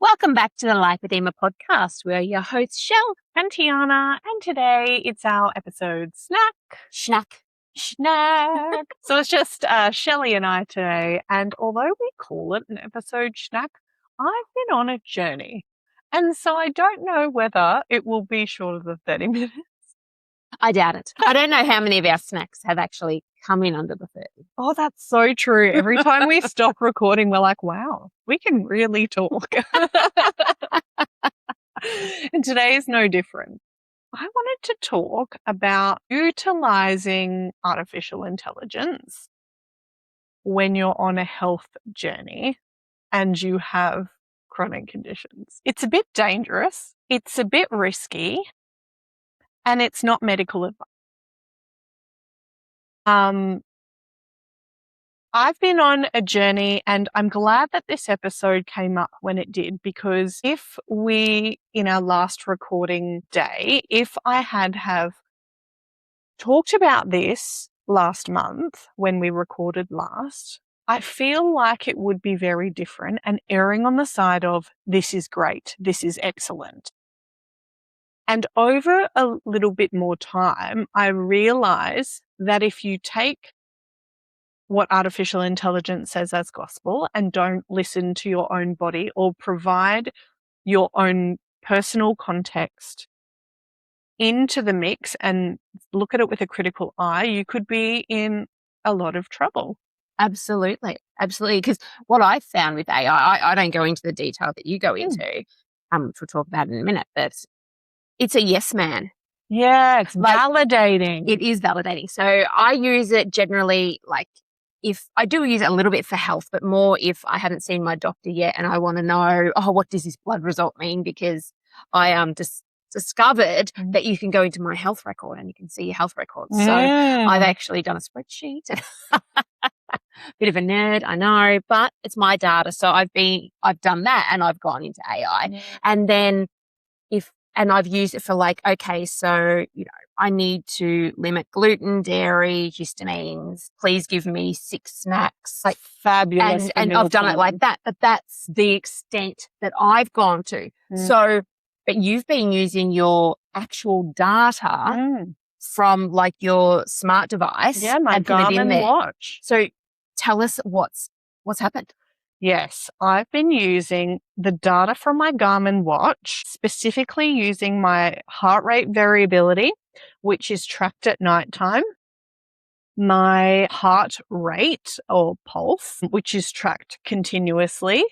Welcome back to the Lipoedema Podcast. We're your hosts, Shell and Tiana, and today it's our episode Snack. So it's just Shelley and I today, and although we call it an episode snack, I've been on a journey, and so I don't know whether it will be shorter than 30 minutes. I doubt it. I don't know how many of our snacks have actually come in under the 30. Oh, that's so true. Every time we stop recording, we're like, wow, we can really talk. And today is no different. I wanted to talk about utilizing artificial intelligence when you're on a health journey and you have chronic conditions. It's a bit dangerous. It's a bit risky. And it's not medical advice. I've been on a journey, and I'm glad that this episode came up when it did, because if we, in our last recording day, if I have talked about this last month when we recorded last, I feel like it would be very different and erring on the side of this is great, this is excellent. And over a little bit more time, I realize that if you take what artificial intelligence says as gospel and don't listen to your own body or provide your own personal context into the mix and look at it with a critical eye, you could be in a lot of trouble. Absolutely. Because what I found with AI, I don't go into the detail that you go into, which we'll talk about in a minute, but it's a yes man. Yeah, it's validating. It is validating. So I use it generally, like, if I do use it a little bit for health, but more if I haven't seen my doctor yet and I want to know, what does this blood result mean? Because I discovered that you can go into my health record and you can see your health records. So I've actually done a spreadsheet. Bit of a nerd, I know, but it's my data. So I've done that and I've gone into AI. And then I've used it for so, I need to limit gluten, dairy, histamines. Please give me 6 snacks. Fabulous. And I've done it like that, but that's the extent that I've gone to. So, but you've been using your actual data from your smart device. Yeah, my Garmin watch. So tell us what's happened. Yes, I've been using the data from my Garmin watch, specifically using my heart rate variability, which is tracked at nighttime, my heart rate or pulse, which is tracked continuously,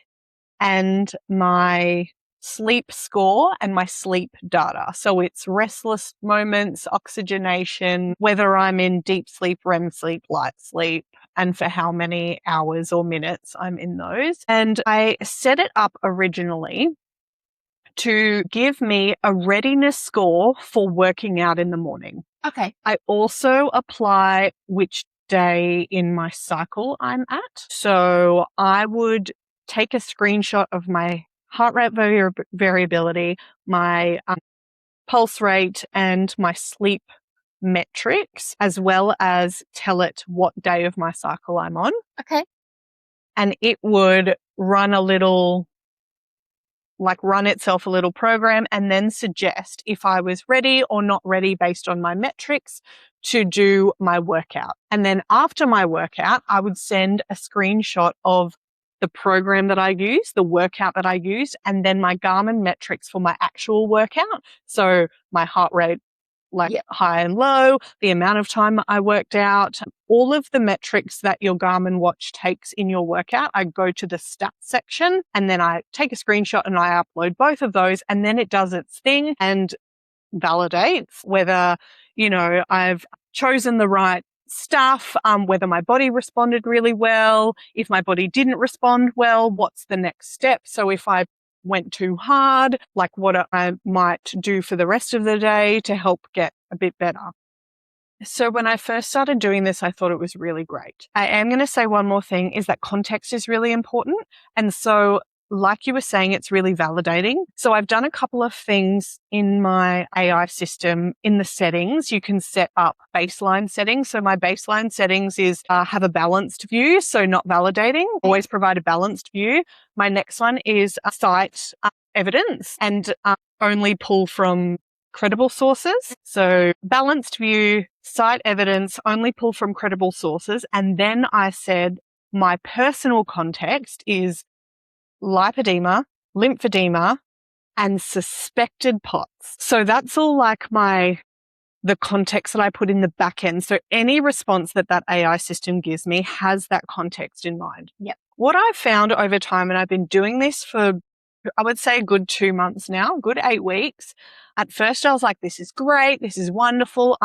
and my sleep score and my sleep data. So it's restless moments, oxygenation, whether I'm in deep sleep, REM sleep, light sleep, and for how many hours or minutes I'm in those. And I set it up originally to give me a readiness score for working out in the morning. Okay. I also apply which day in my cycle I'm at. So I would take a screenshot of my heart rate variability, my pulse rate, and my sleep metrics, as well as tell it what day of my cycle I'm on. Okay. And it would run itself a little program and then suggest if I was ready or not ready based on my metrics to do my workout. And then after my workout, I would send a screenshot of the program that I use, the workout that I use, and then my Garmin metrics for my actual workout. So my heart rate, high and low, the amount of time I worked out, all of the metrics that your Garmin watch takes in your workout. I go to the stats section and then I take a screenshot and I upload both of those, and then it does its thing and validates whether, I've chosen the right stuff, whether my body responded really well. If my body didn't respond well, what's the next step? So if I went too hard, what I might do for the rest of the day to help get a bit better. So when I first started doing this, I thought it was really great. I am going to say one more thing, is that context is really important. And so like you were saying, it's really validating. So I've done a couple of things in my AI system in the settings. You can set up baseline settings. So my baseline settings is have a balanced view. So not validating, always provide a balanced view. My next one is cite evidence and only pull from credible sources. So balanced view, cite evidence, only pull from credible sources. And then I said my personal context is lipedema, lymphedema, and suspected POTS. So that's all like the context that I put in the back end. So any response that AI system gives me has that context in mind. Yep. What I've found over time, and I've been doing this for, I would say, a good 2 months now, good 8 weeks. At first I was like, this is great. This is wonderful.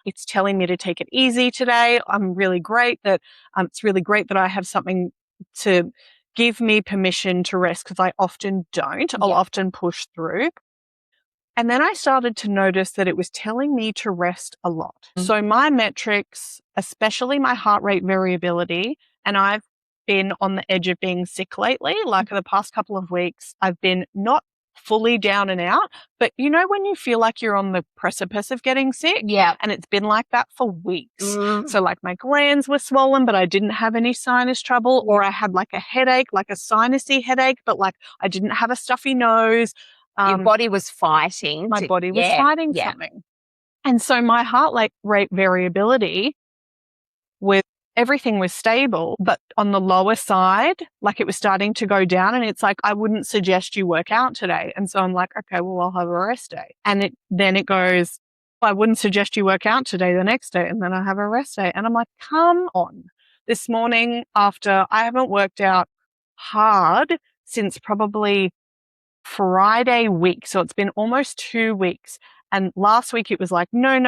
It's telling me to take it easy today. I'm really great that, it's really great that I have something to give me permission to rest, because I often don't. I'll often push through. And then I started to notice that it was telling me to rest a lot. So my metrics, especially my heart rate variability, and I've been on the edge of being sick lately, like the past couple of weeks, I've been not fully down and out, but you know when you feel like you're on the precipice of getting sick? Yeah. And it's been like that for weeks. So like my glands were swollen, but I didn't have any sinus trouble, or I had like a headache, like a sinusy headache, but like I didn't have a stuffy nose. Your body was fighting. My body was fighting something. And so my heart rate variability with everything was stable, but on the lower side, like it was starting to go down, and it's like, I wouldn't suggest you work out today. And so I'm like, okay, well, I'll have a rest day. And then it goes, I wouldn't suggest you work out today the next day. And then I have a rest day. And I'm like, come on. This morning, after I haven't worked out hard since probably Friday week. So it's been almost 2 weeks. And last week it was like, no,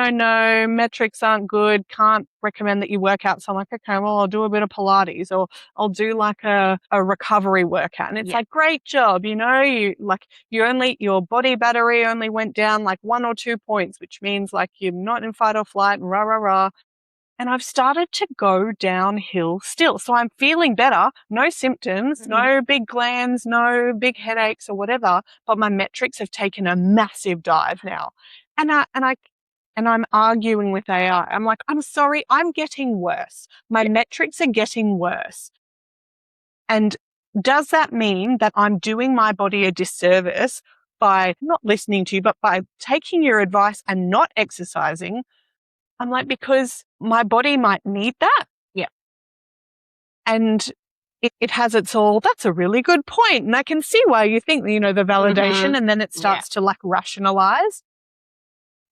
metrics aren't good. Can't recommend that you work out. So I'm like, okay, well, I'll do a bit of Pilates, or I'll do like a recovery workout. And it's like, great job. You know, your body battery only went down like 1 or 2 points, which means like you're not in fight or flight and rah. And I've started to go downhill still. So I'm feeling better, no symptoms, no big glands, no big headaches or whatever, but my metrics have taken a massive dive now. And I'm arguing with AI. I'm like, I'm sorry, I'm getting worse. My metrics are getting worse. And does that mean that I'm doing my body a disservice by not listening to you, but by taking your advice and not exercising? I'm like, because my body might need that. Yeah. And it has its all, that's a really good point. And I can see why you think, the validation, and then it starts to like rationalize.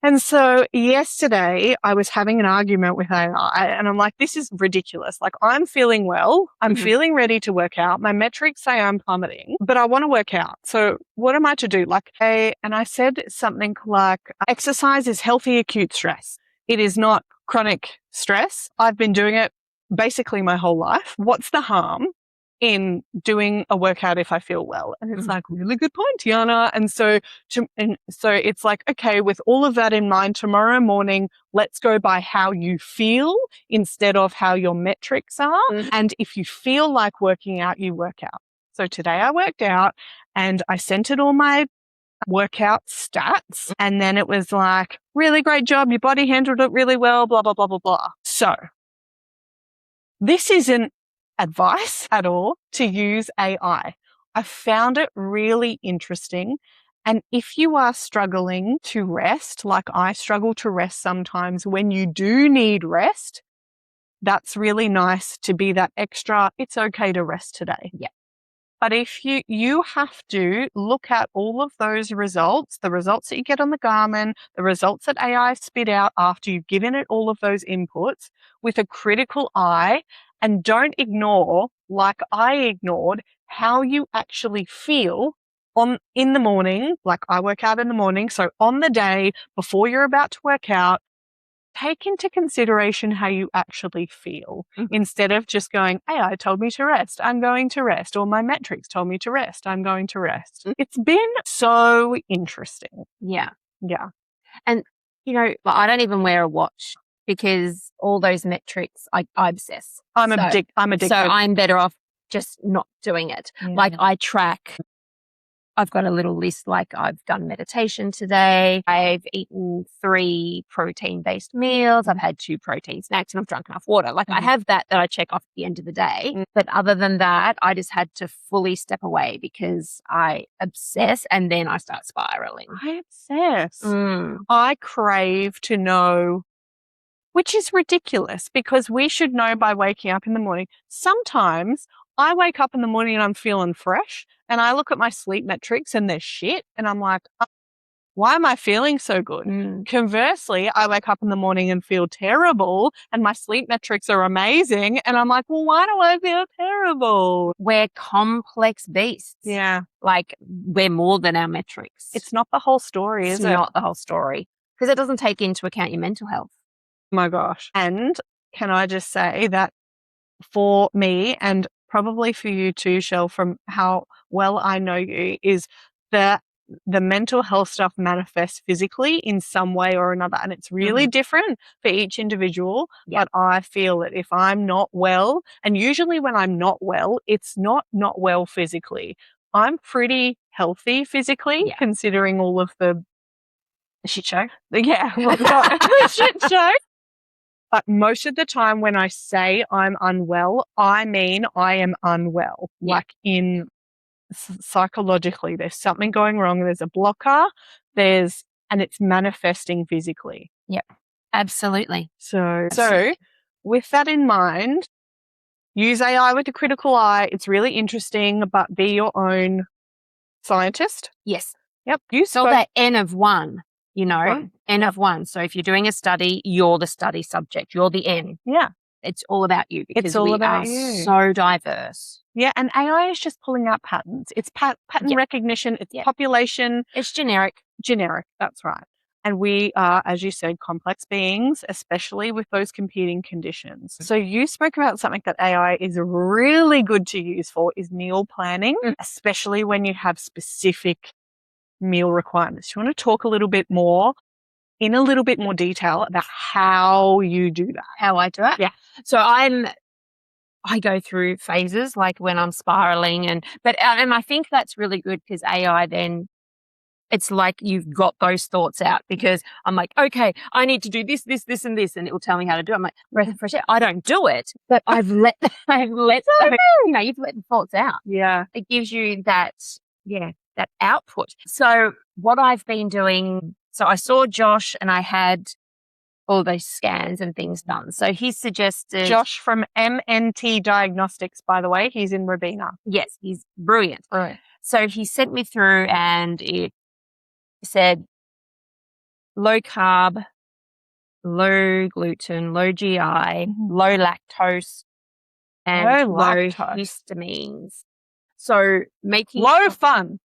And so yesterday I was having an argument with AI, and I'm like, this is ridiculous. Like, I'm feeling well. I'm feeling ready to work out. My metrics say I'm plummeting, but I want to work out. So what am I to do? And I said something like, exercise is healthy acute stress. It is not chronic stress. I've been doing it basically my whole life. What's the harm in doing a workout if I feel well? And it's like, really good point, Tiana. And so it's like, okay, with all of that in mind, tomorrow morning, let's go by how you feel instead of how your metrics are. And if you feel like working out, you work out. So today I worked out and I centered all my workout stats, and then it was like, really great job, your body handled it really well, blah, blah, blah, blah, blah. So this isn't advice at all to use AI. I found it really interesting. And if you are struggling to rest, like I struggle to rest sometimes, when you do need rest, that's really nice to be that extra, it's okay to rest today. Yeah. But if you have to look at all of those results, the results that you get on the Garmin, the results that AI spit out after you've given it all of those inputs with a critical eye, and don't ignore, like I ignored, how you actually feel in the morning. Like I work out in the morning. So on the day before you're about to work out, take into consideration how you actually feel instead of just going, AI told me to rest, I'm going to rest, or my metrics told me to rest, I'm going to rest. It's been so interesting. Yeah. Yeah. And, I don't even wear a watch because all those metrics, I obsess. I'm addicted. So I'm better off just not doing it. Like I track, I've got a little list, like I've done meditation today. I've eaten 3 protein-based meals. I've had 2 protein snacks and I've drunk enough water. Like I have that I check off at the end of the day. But other than that, I just had to fully step away because I obsess and then I start spiraling. I obsess. I crave to know, which is ridiculous because we should know by waking up in the morning. Sometimes I wake up in the morning and I'm feeling fresh and I look at my sleep metrics and they're shit. And I'm like, why am I feeling so good? Conversely, I wake up in the morning and feel terrible and my sleep metrics are amazing. And I'm like, well, why do I feel terrible? We're complex beasts. Yeah. Like we're more than our metrics. It's not the whole story, is it? It's not the whole story because it doesn't take into account your mental health. My gosh. And can I just say that for me and probably for you too, Shell, from how well I know you, is that the mental health stuff manifests physically in some way or another. And it's really different for each individual. But I feel that if I'm not well, and usually when I'm not well, it's not well physically. I'm pretty healthy physically considering all of the shit show. Shit show. But most of the time when I say I'm unwell, I mean I am unwell. Like in psychologically, there's something going wrong. There's a blocker. And it's manifesting physically. Yep, absolutely. So with that in mind, use AI with a critical eye. It's really interesting, but be your own scientist. Yes. Yep. So that N of 1. You know, N of 1. So if you're doing a study, you're the study subject. You're the N. Yeah. It's all about you because it's all we about are you. so diverse. Yeah. And AI is just pulling out patterns. It's pattern recognition. It's population. It's generic. That's right. And we are, as you said, complex beings, especially with those competing conditions. So you spoke about something that AI is really good to use for is meal planning, especially when you have specific meal requirements. Do you want to talk a little bit more detail about how you do that? How I do it? Yeah. So I go through phases like when I'm spiraling and I think that's really good because AI then it's like you've got those thoughts out because I'm like, okay, I need to do this, this, this, and this, and it will tell me how to do it. I'm like, breath of fresh air. I don't do it, but you've let the thoughts out. Yeah. It gives you that output. So what I've been doing, so I saw Josh and I had all those scans and things done. So he suggested... Josh from MNT Diagnostics, by the way, he's in Robina. Yes, he's brilliant. Right. So he sent me through and it said low carb, low gluten, low GI, low lactose, and low histamines. So making... Low fun.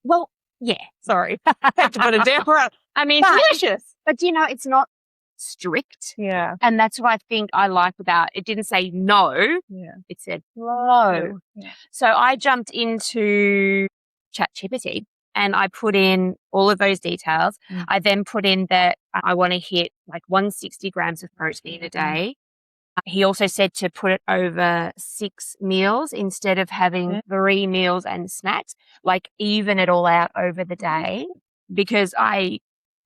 Well, yeah. Sorry. I have to put it down. I mean, delicious. But, you know, it's not strict. Yeah. And that's what I think I like about it. Didn't say no. Yeah. It said low. Yeah. So I jumped into ChatGPT and I put in all of those details. I then put in that I want to hit like 160 grams of protein a day. He also said to put it over 6 meals instead of having 3 meals and snacks, like even it all out over the day, because I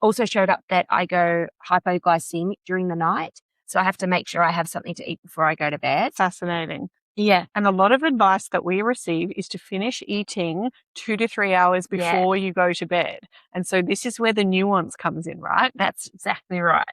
also showed up that I go hypoglycemic during the night. So I have to make sure I have something to eat before I go to bed. Fascinating. Yeah. And a lot of advice that we receive is to finish eating 2 to 3 hours before you go to bed. And so this is where the nuance comes in, right? That's exactly right.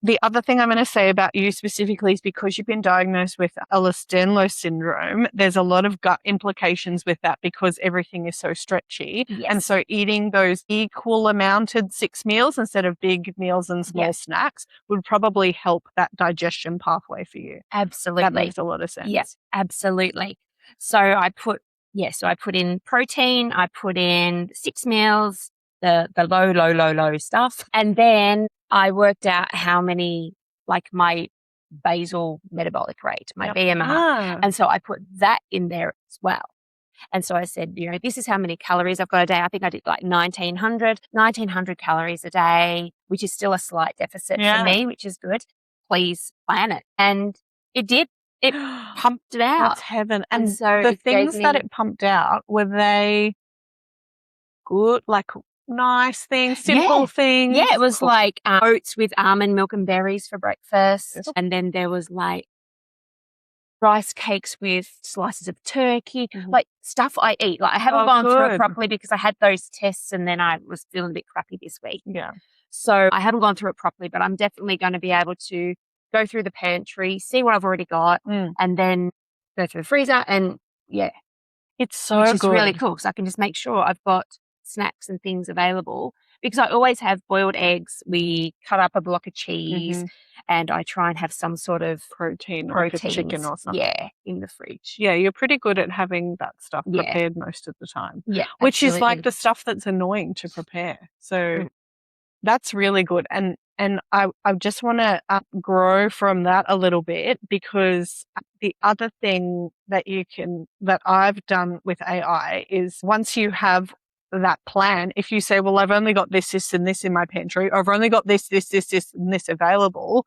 The other thing I'm going to say about you specifically is because you've been diagnosed with Ehlers-Danlos syndrome, there's a lot of gut implications with that because everything is so stretchy. Yes. And so eating those equal amounted 6 meals instead of big meals and small snacks would probably help that digestion pathway for you. Absolutely. That makes a lot of sense. Yes, absolutely. So I put in protein, I put in 6 meals, the low stuff. And then I worked out how many, like my basal metabolic rate, my BMR. And so I put that in there as well. And so I said, you know, this is how many calories I've got a day. I think I did like 1900 calories a day, which is still a slight deficit for me, which is good. Please plan it. And it did. it pumped it out. That's heaven. And And so the it gave things that me- it pumped out, were they good, like nice things, simple things? Yeah, it was Cool. like oats with almond milk and berries for breakfast. Beautiful. And then there was like rice cakes with slices of turkey, like stuff I eat. Like I haven't gone through it good. properly because I had those tests and then I was feeling a bit crappy this week. Yeah. So I haven't gone through it properly, but I'm definitely going to be able to go through the pantry, see what I've already got, and then go through the freezer. And yeah, It's so which is good. really cool because I can just make sure I've got snacks and things available, because I always have boiled eggs. We cut up a block of cheese and I try and have some sort of protein, like a chicken or something. Yeah, in the fridge. Yeah, you're pretty good at having that stuff prepared most of the time. Yeah, which is like absolutely. the stuff that's annoying to prepare. So that's really good. And I just want to grow from that a little bit, because the other thing that I've done with AI is, once you have that plan, if you say, well, I've only got this, this, and this in my pantry, or I've only got this, this, this, this, and this available,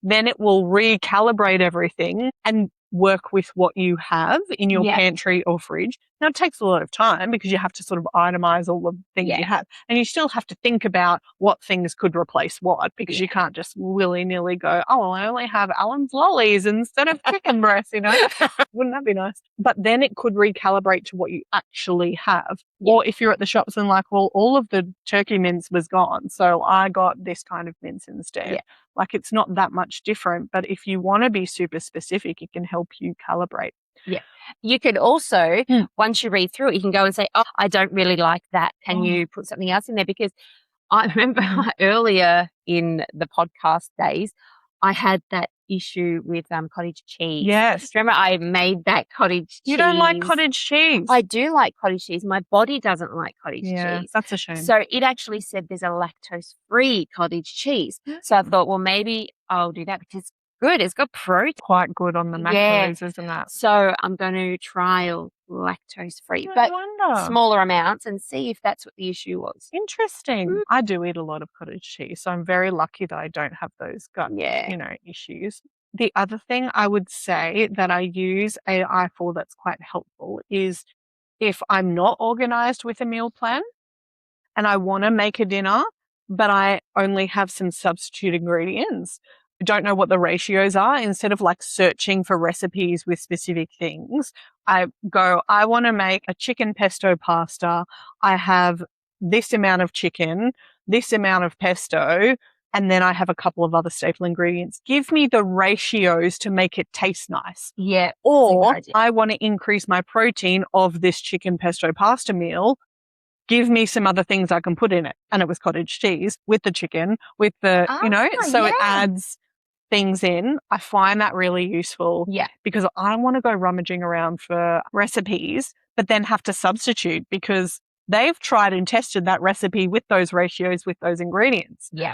then it will recalibrate everything and work with what you have in your pantry or fridge. Now, it takes a lot of time because you have to sort of itemize all the things you have. And you still have to think about what things could replace what, because you can't just willy-nilly go, oh, well, I only have Alan's lollies instead of chicken breast, you know? Wouldn't that be nice? But then it could recalibrate to what you actually have. Or if you're at the shops and like, well, all of the turkey mince was gone, so I got this kind of mince instead. Like, it's not that much different, but if you want to be super specific, it can help you calibrate. Yeah. You could also, once you read through it, you can go and say, oh, I don't really like that. Can you put something else in there? Because I remember earlier in the podcast days, I had that issue with cottage cheese. Yes. Remember I made that cottage cheese? You don't like cottage cheese? I do like cottage cheese. My body doesn't like cottage cheese. That's a shame. So it actually said there's a lactose-free cottage cheese. So I thought, well, maybe I'll do that because it's good. It's got protein. Quite good on the macros, isn't that? So I'm going to trial lactose-free, but smaller amounts, and see if that's what the issue was. Interesting. I do eat a lot of cottage cheese, so I'm very lucky that I don't have those gut, issues. The other thing I would say that I use AI for that's quite helpful is, if I'm not organized with a meal plan and I want to make a dinner, but I only have some substitute ingredients, I don't know what the ratios are, instead of like searching for recipes with specific things, I go, I want to make a chicken pesto pasta. I have this amount of chicken, this amount of pesto, and then I have a couple of other staple ingredients. Give me the ratios to make it taste nice. Yeah. Or I want to increase my protein of this chicken pesto pasta meal. Give me some other things I can put in it. And it was cottage cheese with the chicken, with the, it adds things in. I find that really useful. Yeah. Because I don't want to go rummaging around for recipes, but then have to substitute because they've tried and tested that recipe with those ratios, with those ingredients. Yeah.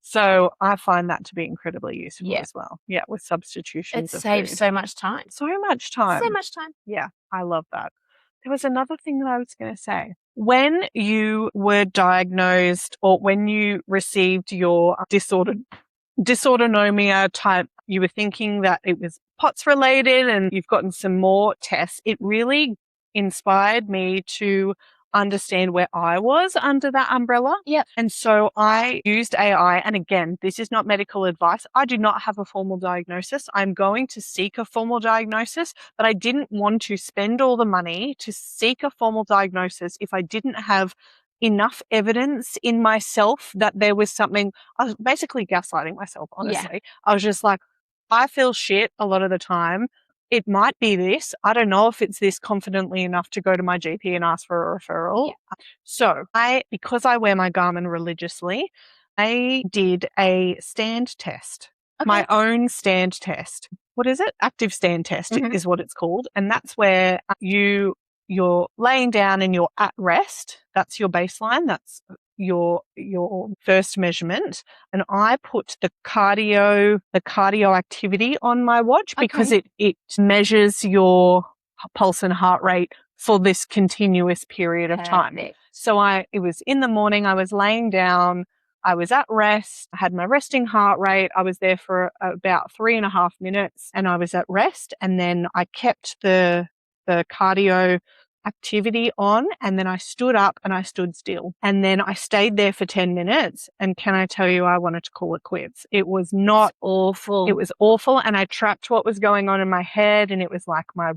So I find that to be incredibly useful as well. Yeah, with substitutions. It saves so much time. So much time. So much time. Yeah, I love that. There was another thing that I was going to say. When you were diagnosed, or when you received your dysautonomia type, you were thinking that it was POTS related and you've gotten some more tests, it really inspired me to understand where I was under that umbrella. Yeah. And so I used AI. And again, this is not medical advice. I do not have a formal diagnosis. I'm going to seek a formal diagnosis, but I didn't want to spend all the money to seek a formal diagnosis if I didn't have enough evidence in myself that there was something. I was basically gaslighting myself, honestly. Yeah. I was just like, I feel shit a lot of the time. It might be this. I don't know if it's this confidently enough to go to my GP and ask for a referral. Yeah. So because I wear my Garmin religiously, I did a stand test, my own stand test. What is it? Active stand test is what it's called. And that's where you're laying down and you're at rest. That's your baseline. That's your first measurement. And I put the cardio activity on my watch because it measures your pulse and heart rate for this continuous period of time. So it was in the morning, I was laying down, I was at rest. I had my resting heart rate. I was there for about 3.5 minutes and I was at rest. And then I kept the cardio activity on, and then I stood up and I stood still. And then I stayed there for 10 minutes. And can I tell you, I wanted to call it quits. It was not awful. It was awful. And I tracked what was going on in my head, and it was like my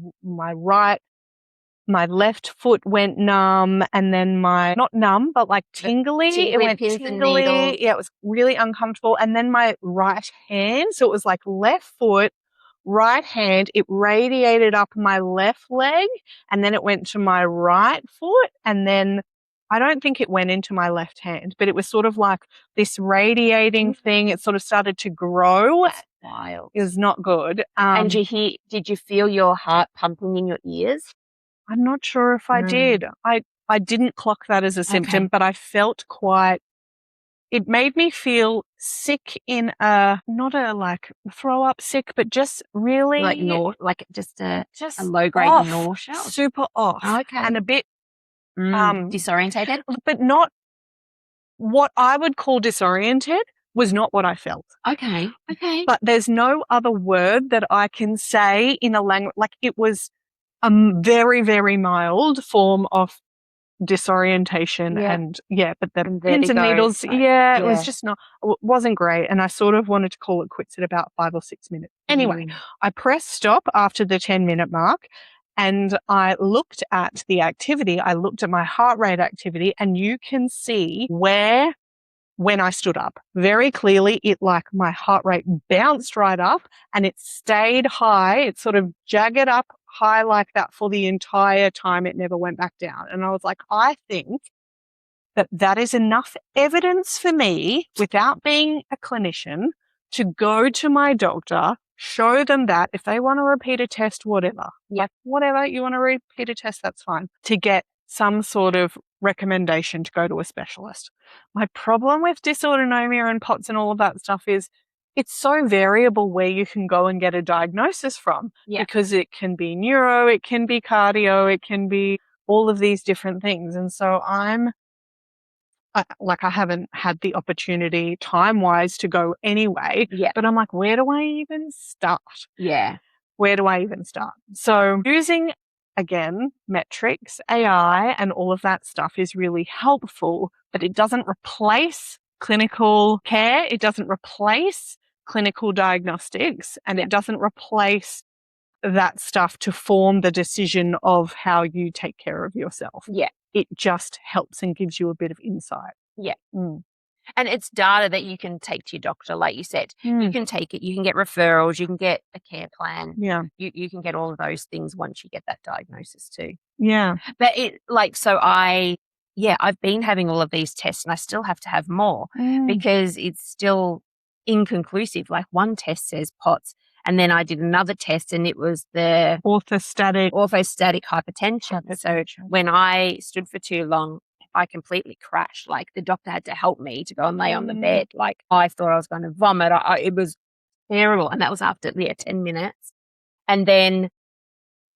left foot went numb, and then not numb, but like tingly. It went tingly. Yeah, it was really uncomfortable. And then my right hand, so it was like left foot, right hand, it radiated up my left leg, and then it went to my right foot, and then I don't think it went into my left hand, but it was sort of like this radiating thing. It sort of started to grow. That's wild. It was not good. And did you feel your heart pumping in your ears? I'm not sure if I did. I didn't clock that as a symptom, but I felt it made me feel sick in not a like throw up sick, but just really just a low grade nausea. Super off. Okay. And a bit disorientated. But not what I would call disoriented was not what I felt. Okay. But there's no other word that I can say in a language. Like, it was a very, very mild form of disorientation and but the pins and needles, it was just it wasn't great. And I sort of wanted to call it quits at about 5 or 6 minutes. Anyway, I pressed stop after the 10-minute mark and I looked at the activity. I looked at my heart rate activity, and you can see when I stood up very clearly, my heart rate bounced right up and it stayed high. It sort of jagged up high like that for the entire time. It never went back down. And I was like, I think that is enough evidence for me, without being a clinician, to go to my doctor, show them that if they want to repeat a test, whatever you want to repeat a test, that's fine, to get some sort of recommendation to go to a specialist. My problem with dysautonomia and POTS and all of that stuff is it's so variable where you can go and get a diagnosis from, because it can be neuro, it can be cardio, it can be all of these different things. And so I haven't had the opportunity time-wise to go anyway, but I'm like, where do I even start? Yeah. Where do I even start? So using, again, metrics, AI, and all of that stuff is really helpful, but it doesn't replace clinical care. It doesn't replace clinical diagnostics, and it doesn't replace that stuff to form the decision of how you take care of yourself. Yeah. It just helps and gives you a bit of insight. Yeah. And it's data that you can take to your doctor, like you said. You can take it, you can get referrals, you can get a care plan. Yeah. You can get all of those things once you get that diagnosis too. Yeah. But I've been having all of these tests and I still have to have more because it's still inconclusive. Like, one test says POTS, and then I did another test and it was the orthostatic hypertension. So when I stood for too long, I completely crashed. Like, the doctor had to help me to go and lay on the bed. Like, I thought I was going to vomit. It was terrible. And that was after 10 minutes. And then,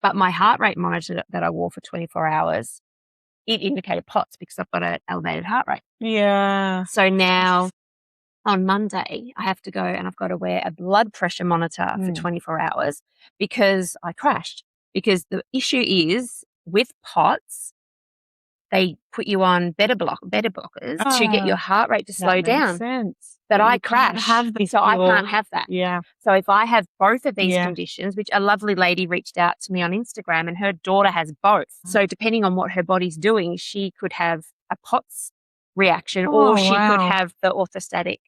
but my heart rate monitor that I wore for 24 hours, it indicated POTS because I've got an elevated heart rate. Yeah. So now on Monday, I have to go and I've got to wear a blood pressure monitor for 24 hours because I crashed. Because the issue is with POTS, they put you on beta blockers to get your heart rate to slow down. Sense. But I crashed, so I can't have that. Yeah. So if I have both of these conditions, which a lovely lady reached out to me on Instagram, and her daughter has both. So depending on what her body's doing, she could have a POTS reaction or she could have the orthostatic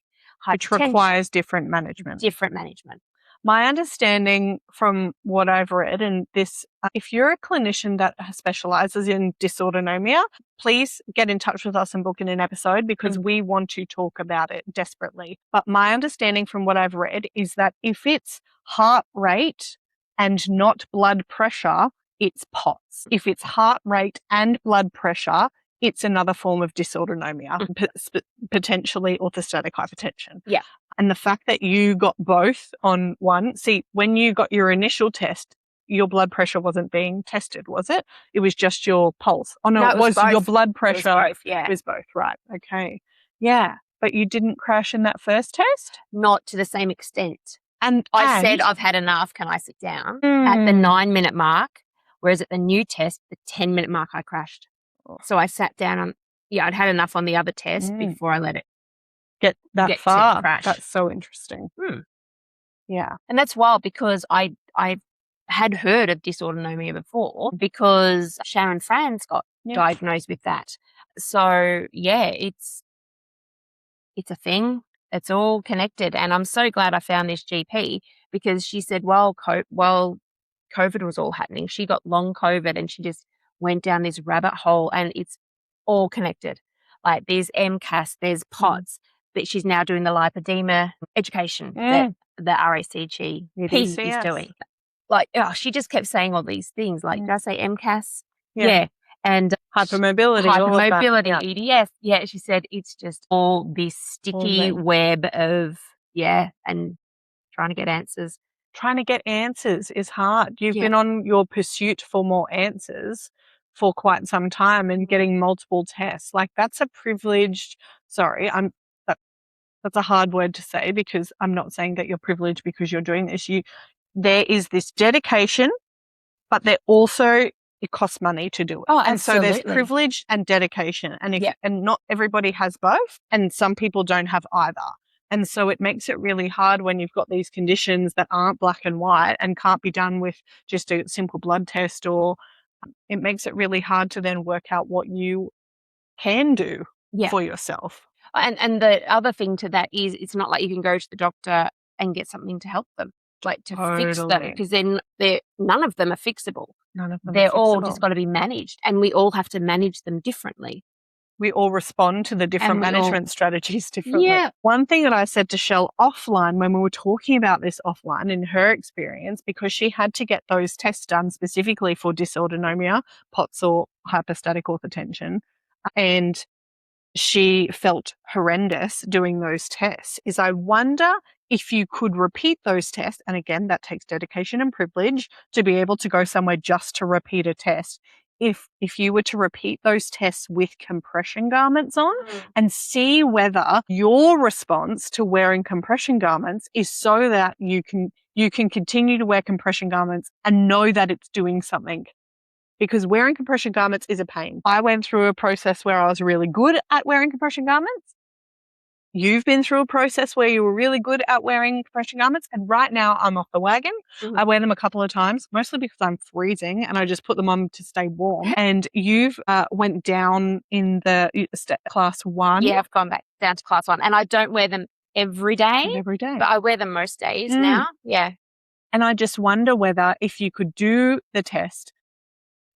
hypertension. Which requires different management. My understanding from what I've read, and this, if you're a clinician that specializes in dysautonomia, please get in touch with us and book in an episode because we want to talk about it desperately. But my understanding from what I've read is that if it's heart rate and not blood pressure, it's POTS. If it's heart rate and blood pressure, it's another form of dysautonomia, potentially orthostatic hypertension. Yeah. And the fact that you got both on one, when you got your initial test, your blood pressure wasn't being tested, was it? It was just your pulse. Oh, no, it was your blood pressure. It was both, yeah. It was both, right. Okay. Yeah. But you didn't crash in that first test? Not to the same extent. And I said, I've had enough. Can I sit down? At the 9-minute mark, whereas at the new test, the 10-minute mark, I crashed. So I sat down I'd had enough on the other test before I let it get far. To crash. That's so interesting. Yeah. And that's wild because I had heard of dysautonomia before because Sharon Franz got diagnosed with that. So yeah, it's a thing. It's all connected. And I'm so glad I found this GP because she said, COVID was all happening. She got long COVID and she just went down this rabbit hole and it's all connected. Like there's MCAS, there's POTS, but she's now doing the Lipoedema education that the RACG is doing. Like, she just kept saying all these things. Like, did I say MCAS? Yeah. And hypermobility, EDS. Yeah, she said it's just all this sticky web of, and trying to get answers. Trying to get answers is hard. You've been on your pursuit for more answers for quite some time and getting multiple tests. Like that's a privileged, that's a hard word to say because I'm not saying that you're privileged because you're doing this. There is this dedication, but it costs money to do it. Oh, and absolutely. so there's privilege and dedication. And and not everybody has both. And some people don't have either. And so it makes it really hard when you've got these conditions that aren't black and white and can't be done with just a simple blood test, or it makes it really hard to then work out what you can do for yourself. And the other thing to that is it's not like you can go to the doctor and get something to help them, like to fix them, because then none of them are fixable. They're all just got to be managed, and we all have to manage them differently. We all respond to the different management strategies differently. Yeah. One thing that I said to Shell offline when we were talking about this offline in her experience, because she had to get those tests done specifically for dysautonomia, POTS or hyperstatic orthotension, and she felt horrendous doing those tests, is I wonder if you could repeat those tests. And again, that takes dedication and privilege to be able to go somewhere just to repeat a test. If you were to repeat those tests with compression garments on and see whether your response to wearing compression garments is so that you can continue to wear compression garments and know that it's doing something. Because wearing compression garments is a pain. I went through a process where I was really good at wearing compression garments. You've been through a process where you were really good at wearing compression garments, and right now I'm off the wagon. I wear them a couple of times, mostly because I'm freezing and I just put them on to stay warm. And you've went down in the class 1. Yeah, I've gone back down to class 1, and I don't wear them every day. But I wear them most days now. Yeah. And I just wonder whether if you could do the test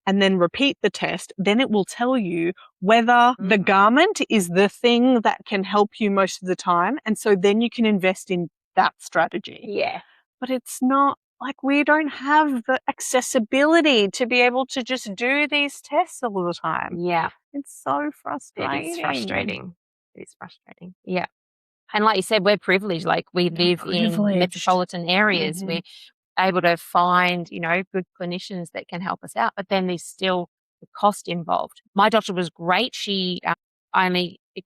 and then repeat the test, then it will tell you whether the garment is the thing that can help you most of the time. And so then you can invest in that strategy. Yeah. But it's not like we don't have the accessibility to be able to just do these tests all the time. Yeah. It's so frustrating. It is frustrating. It's frustrating. Yeah. And like you said, we're privileged. Like we live in metropolitan areas. We're able to find, good clinicians that can help us out. But then there's still the cost involved. My doctor was great. It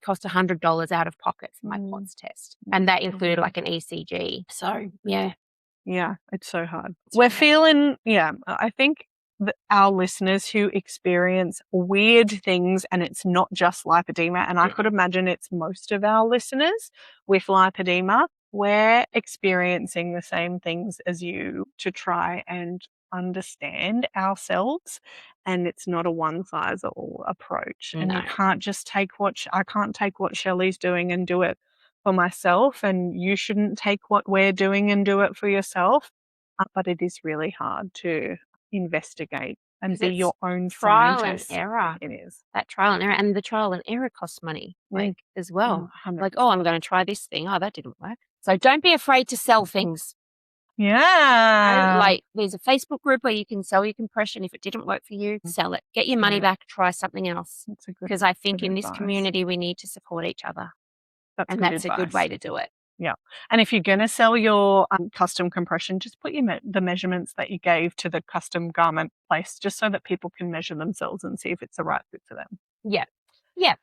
cost $100 out of pocket for my POTS test. And that included like an ECG. So, yeah. Yeah, it's so hard. We're feeling, I think that our listeners who experience weird things, and it's not just lipedema, and I could imagine it's most of our listeners with lipedema, we're experiencing the same things as you to try and understand ourselves. And it's not a one-size-all approach. No. And you can't just I can't take what Shelley's doing and do it for myself, and you shouldn't take what we're doing and do it for yourself. But it is really hard to investigate and be your own scientist. Trial and error. It is. That trial and error. And the trial and error costs money, as well. 100%. Like, I'm going to try this thing. Oh, that didn't work. So don't be afraid to sell things. Yeah. Like there's a Facebook group where you can sell your compression. If it didn't work for you, sell it. Get your money back, try something else. Because I think in this community we need to support each other. That's a good way to do it. Yeah. And if you're going to sell your custom compression, just put the measurements that you gave to the custom garment place, just so that people can measure themselves and see if it's the right fit for them. Yeah. Yeah.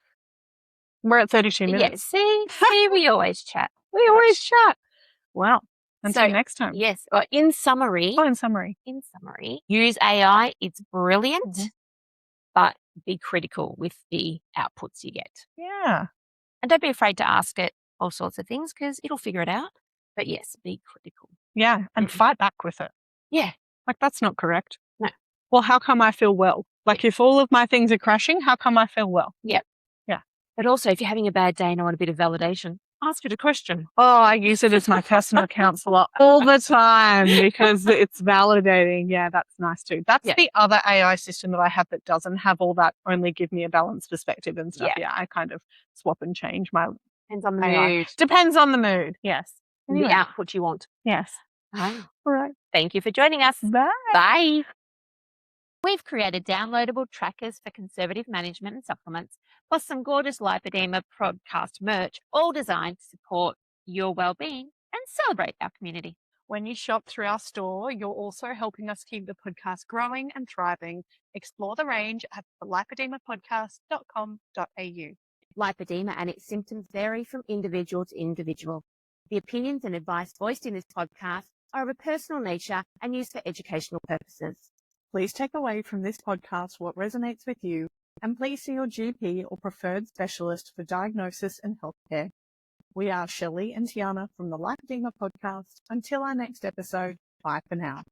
We're at 32 Yeah, minutes. see, we always chat. We always chat. Wow. Until next time. Yes. Well, in summary, in summary, use AI. It's brilliant, Mhm. but be critical with the outputs you get. Yeah. And don't be afraid to ask it all sorts of things because it'll figure it out. But yes, be critical. Yeah. And fight back with it. Yeah. Like, that's not correct. No. Well, how come I feel well? Like, if all of my things are crashing, how come I feel well? Yep. Yeah. But also, if you're having a bad day and I want a bit of validation, ask it a question. Oh, I use it as my personal counselor all the time because it's validating. Yeah, that's nice too. That's the other AI system that I have that doesn't have all that, only give me a balanced perspective and stuff. Yeah, I kind of swap and change my Depends on the AI. mood. Depends on the mood. Yes. The output you want. Yes. All right. Thank you for joining us. Bye. Bye. We've created downloadable trackers for conservative management and supplements, plus some gorgeous Lipoedema Podcast merch, all designed to support your well-being and celebrate our community. When you shop through our store, you're also helping us keep the podcast growing and thriving. Explore the range at lipoedemapodcast.com.au. Lipoedema and its symptoms vary from individual to individual. The opinions and advice voiced in this podcast are of a personal nature and used for educational purposes. Please take away from this podcast what resonates with you, and please see your GP or preferred specialist for diagnosis and healthcare. We are Shelley and Tiana from the Lipoedema Podcast. Until our next episode, bye for now.